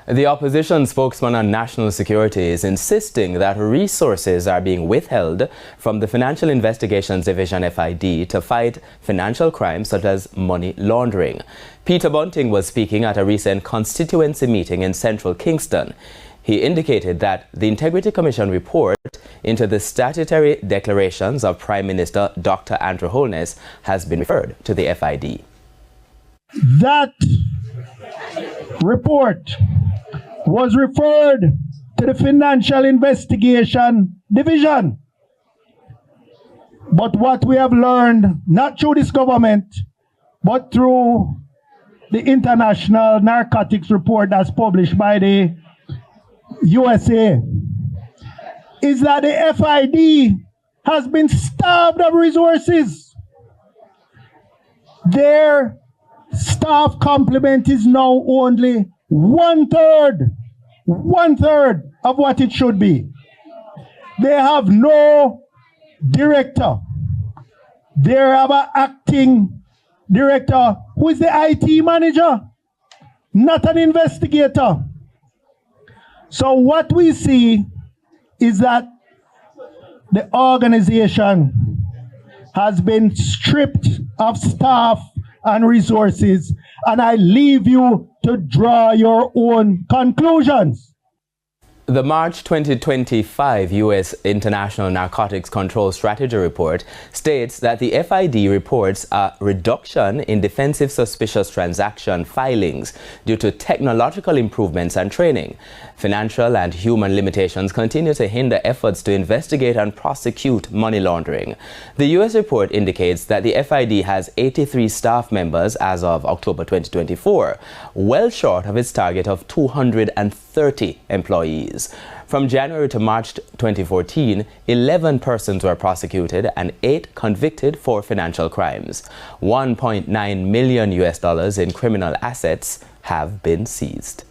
The opposition spokesman on national security is insisting that resources are being withheld from the Financial Investigations Division FID to fight financial crimes such as money laundering. Peter Bunting was speaking at a recent constituency meeting in central Kingston. He indicated that the Integrity Commission report into the statutory declarations of Prime Minister Dr. Andrew Holness has been referred to the FID. That report was referred to the Financial Investigation Division. But what we have learned, not through this government, but through the International Narcotics Report that's published by the USA, is that the FID has been starved of resources. Their staff complement is now only one third of what it should be. They have no director. They have an acting director who is the IT manager, not an investigator. So what we see is that the organization has been stripped of staff and resources, and I leave you to draw your own conclusions. The March 2025 U.S. International Narcotics Control Strategy Report states that the FID reports a reduction in defensive suspicious transaction filings due to technological improvements and training. Financial and human limitations continue to hinder efforts to investigate and prosecute money laundering. The U.S. report indicates that the FID has 83 staff members as of October 2024, well short of its target of 230 employees. From January to March 2014, 11 persons were prosecuted and 8 convicted for financial crimes. $1.9 million in criminal assets have been seized.